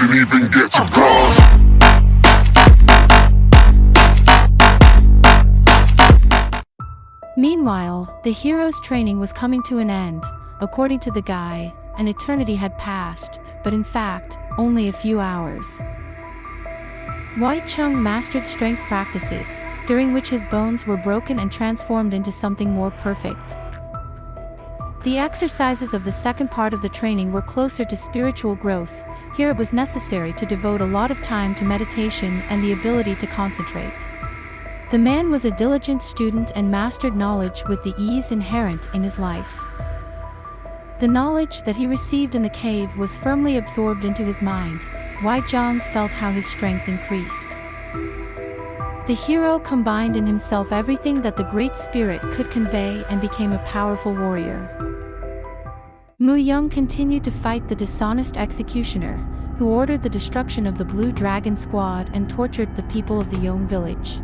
didn't even get to cross. Meanwhile, the hero's training was coming to an end. According to the guy, an eternity had passed, but in fact, only a few hours. Wei Chung mastered strength practices, during which his bones were broken and transformed into something more perfect. The exercises of the second part of the training were closer to spiritual growth. Here it was necessary to devote a lot of time to meditation and the ability to concentrate. The man was a diligent student and mastered knowledge with the ease inherent in his life. The knowledge that he received in the cave was firmly absorbed into his mind. Wei Zhang felt how his strength increased. The hero combined in himself everything that the Great Spirit could convey and became a powerful warrior. Mu Young continued to fight the dishonest executioner, who ordered the destruction of the Blue Dragon Squad and tortured the people of the Yong village.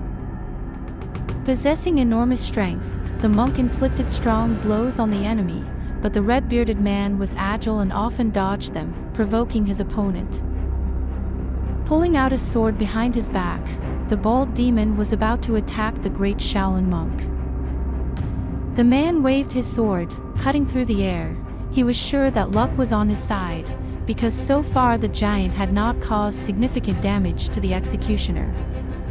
Possessing enormous strength, the monk inflicted strong blows on the enemy, but the red-bearded man was agile and often dodged them, provoking his opponent. Pulling out his sword behind his back, the bald demon was about to attack the great Shaolin monk. The man waved his sword, cutting through the air. He was sure that luck was on his side, because so far the giant had not caused significant damage to the executioner.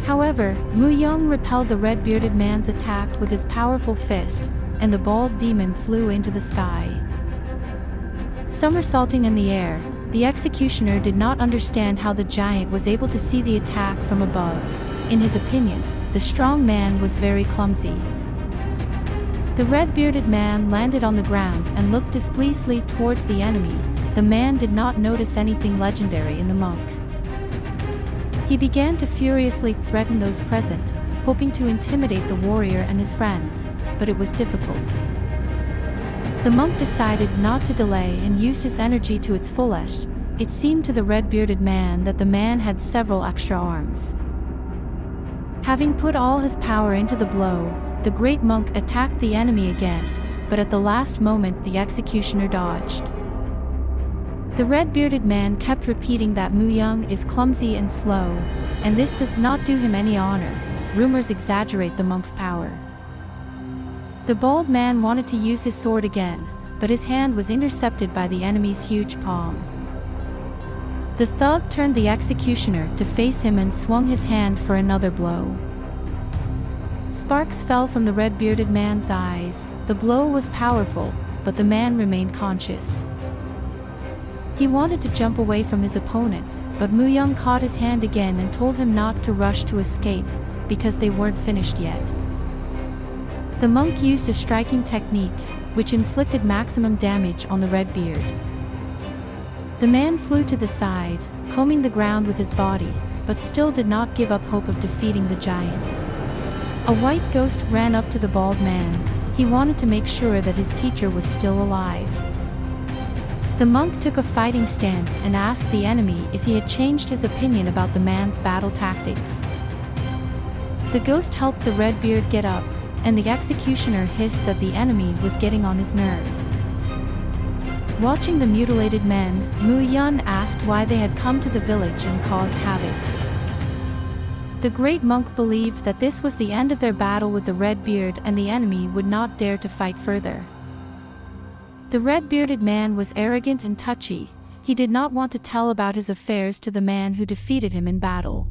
However, Mu Young repelled the red-bearded man's attack with his powerful fist, and the bald demon flew into the sky. Somersaulting in the air, the executioner did not understand how the giant was able to see the attack from above. In his opinion, the strong man was very clumsy. The red-bearded man landed on the ground and looked displeasedly towards the enemy. The man did not notice anything legendary in the monk. He began to furiously threaten those present, hoping to intimidate the warrior and his friends, but it was difficult. The monk decided not to delay and used his energy to its fullest. It seemed to the red-bearded man that the man had several extra arms. Having put all his power into the blow, the great monk attacked the enemy again, but at the last moment the executioner dodged. The red-bearded man kept repeating that Mu Young is clumsy and slow, and this does not do him any honor. Rumors exaggerate the monk's power. The bald man wanted to use his sword again, but his hand was intercepted by the enemy's huge palm. The thug turned the executioner to face him and swung his hand for another blow. Sparks fell from the red-bearded man's eyes. The blow was powerful, but the man remained conscious. He wanted to jump away from his opponent, but Mu Young caught his hand again and told him not to rush to escape, because they weren't finished yet. The monk used a striking technique, which inflicted maximum damage on the Redbeard. The man flew to the side, combing the ground with his body, but still did not give up hope of defeating the giant. A white ghost ran up to the bald man. He wanted to make sure that his teacher was still alive. The monk took a fighting stance and asked the enemy if he had changed his opinion about the man's battle tactics. The ghost helped the Redbeard get up, and the executioner hissed that the enemy was getting on his nerves. Watching the mutilated men, Mu Yun asked why they had come to the village and caused havoc. The great monk believed that this was the end of their battle with the Redbeard and the enemy would not dare to fight further. The red-bearded man was arrogant and touchy. He did not want to tell about his affairs to the man who defeated him in battle.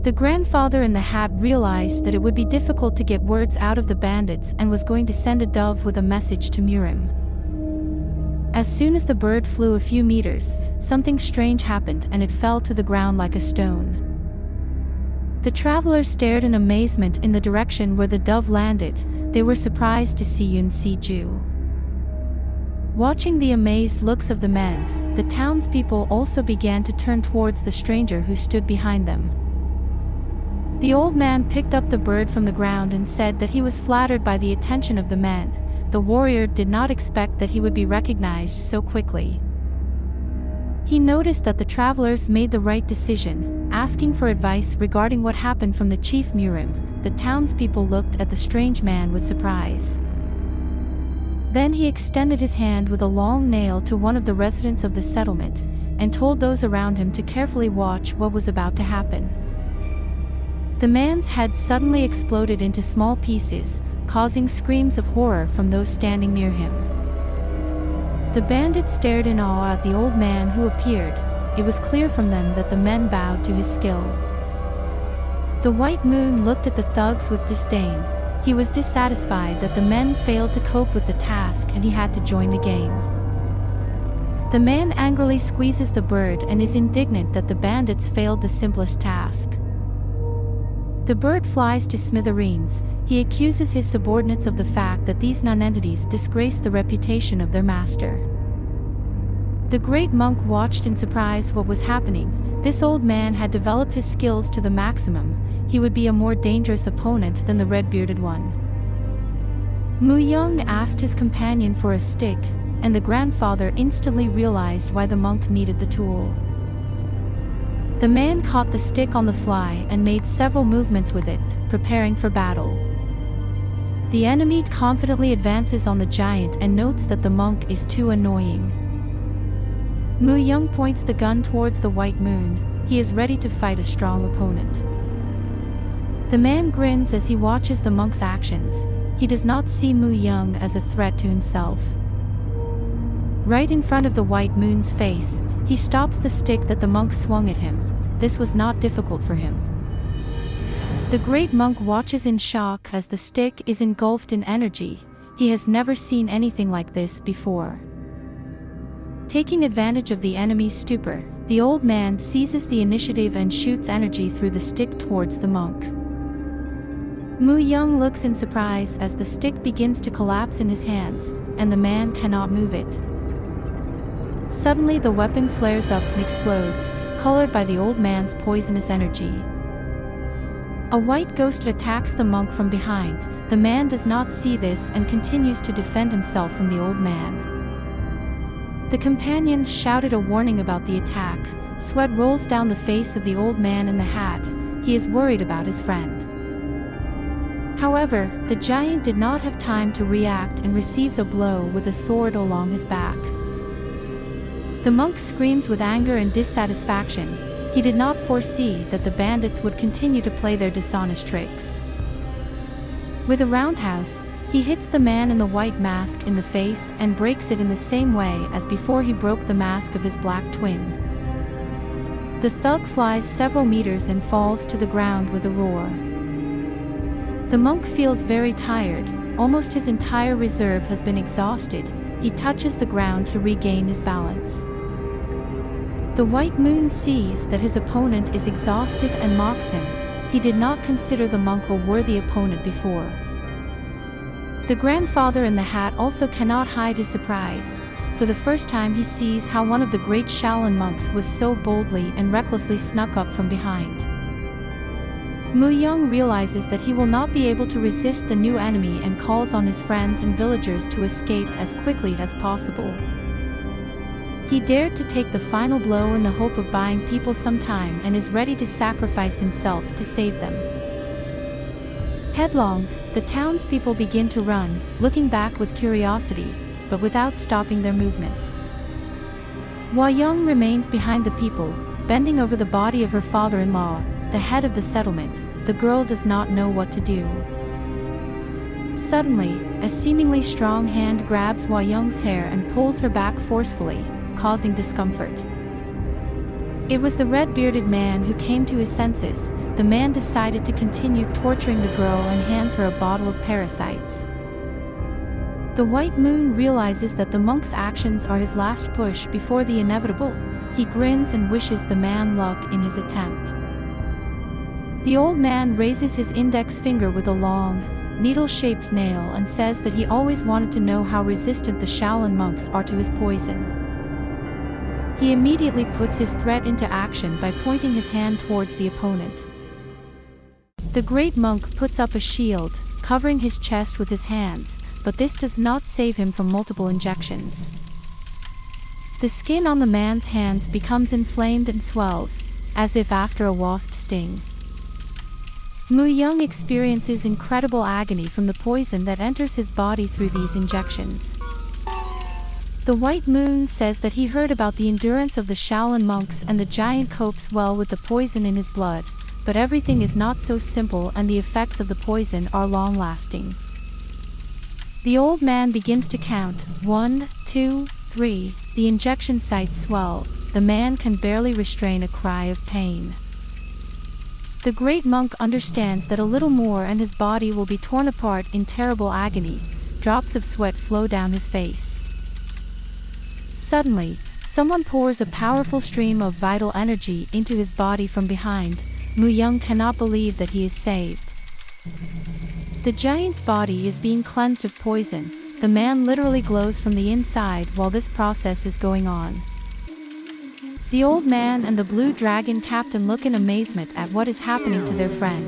The grandfather in the hat realized that it would be difficult to get words out of the bandits and was going to send a dove with a message to Murim. As soon as the bird flew a few meters, something strange happened and it fell to the ground like a stone. The travelers stared in amazement in the direction where the dove landed. They were surprised to see Yun Si-ju. Watching the amazed looks of the men, the townspeople also began to turn towards the stranger who stood behind them. The old man picked up the bird from the ground and said that he was flattered by the attention of the men. The warrior did not expect that he would be recognized so quickly. He noticed that the travelers made the right decision, asking for advice regarding what happened from the chief Murim. The townspeople looked at the strange man with surprise. Then he extended his hand with a long nail to one of the residents of the settlement, and told those around him to carefully watch what was about to happen. The man's head suddenly exploded into small pieces, causing screams of horror from those standing near him. The bandits stared in awe at the old man who appeared. It was clear from them that the men bowed to his skill. The White Moon looked at the thugs with disdain. He was dissatisfied that the men failed to cope with the task and he had to join the game. The man angrily squeezes the bird and is indignant that the bandits failed the simplest task. The bird flies to smithereens. He accuses his subordinates of the fact that these nonentities disgrace the reputation of their master. The great monk watched in surprise what was happening. This old man had developed his skills to the maximum. He would be a more dangerous opponent than the red-bearded one. Mu Young asked his companion for a stick, and the grandfather instantly realized why the monk needed the tool. The man caught the stick on the fly and made several movements with it, preparing for battle. The enemy confidently advances on the giant and notes that the monk is too annoying. Mu Young points the gun towards the White Moon. He is ready to fight a strong opponent. The man grins as he watches the monk's actions. He does not see Mu Young as a threat to himself. Right in front of the White Moon's face, he stops the stick that the monk swung at him. This was not difficult for him. The great monk watches in shock as the stick is engulfed in energy. He has never seen anything like this before. Taking advantage of the enemy's stupor, the old man seizes the initiative and shoots energy through the stick towards the monk. Mu Young looks in surprise as the stick begins to collapse in his hands, and the man cannot move it. Suddenly the weapon flares up and explodes, colored by the old man's poisonous energy. A white ghost attacks the monk from behind. The man does not see this and continues to defend himself from the old man. The companion shouted a warning about the attack. Sweat rolls down the face of the old man in the hat. He is worried about his friend. However, the giant did not have time to react and receives a blow with a sword along his back. The monk screams with anger and dissatisfaction. He did not foresee that the bandits would continue to play their dishonest tricks. With a roundhouse, he hits the man in the white mask in the face and breaks it in the same way as before he broke the mask of his black twin. The thug flies several meters and falls to the ground with a roar. The monk feels very tired. Almost his entire reserve has been exhausted. He touches the ground to regain his balance. The White Moon sees that his opponent is exhausted and mocks him. He did not consider the monk a worthy opponent before. The grandfather in the hat also cannot hide his surprise. For the first time he sees how one of the great Shaolin monks was so boldly and recklessly snuck up from behind. Mu Young realizes that he will not be able to resist the new enemy and calls on his friends and villagers to escape as quickly as possible. He dared to take the final blow in the hope of buying people some time and is ready to sacrifice himself to save them. Headlong, the townspeople begin to run, looking back with curiosity, but without stopping their movements. Hua Young remains behind the people, bending over the body of her father-in-law, the head of the settlement. The girl does not know what to do. Suddenly, a seemingly strong hand grabs Hua Young's hair and pulls her back forcefully, causing discomfort. It was the red-bearded man who came to his senses. The man decided to continue torturing the girl and hands her a bottle of parasites. The White Moon realizes that the monk's actions are his last push before the inevitable. He grins and wishes the man luck in his attempt. The old man raises his index finger with a long, needle-shaped nail and says that he always wanted to know how resistant the Shaolin monks are to his poison. He immediately puts his threat into action by pointing his hand towards the opponent. The great monk puts up a shield, covering his chest with his hands, but this does not save him from multiple injections. The skin on the man's hands becomes inflamed and swells, as if after a wasp sting. Mu Young experiences incredible agony from the poison that enters his body through these injections. The White Moon says that he heard about the endurance of the Shaolin monks and the giant copes well with the poison in his blood, but everything is not so simple and the effects of the poison are long-lasting. The old man begins to count, 1, 2, 3, the injection sites swell, the man can barely restrain a cry of pain. The great monk understands that a little more and his body will be torn apart in terrible agony, drops of sweat flow down his face. Suddenly, someone pours a powerful stream of vital energy into his body from behind. Mu Young cannot believe that he is saved. The giant's body is being cleansed of poison. The man literally glows from the inside while this process is going on. The old man and the blue dragon captain look in amazement at what is happening to their friend.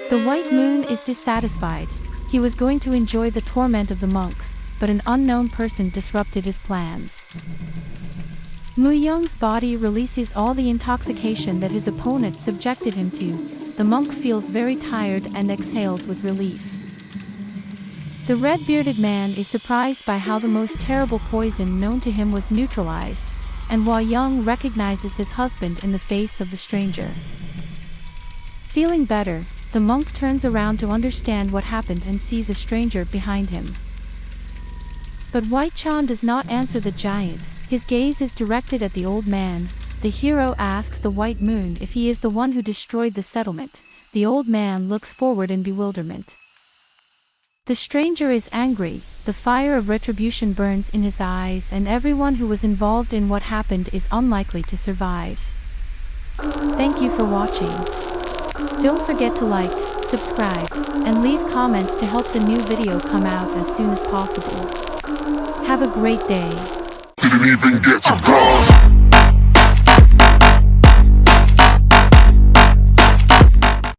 The White Moon is dissatisfied. He was going to enjoy the torment of the monk, but an unknown person disrupted his plans. Mu Young's body releases all the intoxication that his opponent subjected him to. The monk feels very tired and exhales with relief. The red-bearded man is surprised by how the most terrible poison known to him was neutralized, and Hua Young recognizes his husband in the face of the stranger. Feeling better, the monk turns around to understand what happened and sees a stranger behind him. But White Chan does not answer the giant. His gaze is directed at the old man. The hero asks the White Moon if he is the one who destroyed the settlement. The old man looks forward in bewilderment. The stranger is angry. The fire of retribution burns in his eyes, and everyone who was involved in what happened is unlikely to survive. Thank you for watching. Don't forget to like, subscribe, and leave comments to help the new video come out as soon as possible. Have a great day. Didn't even get to pause.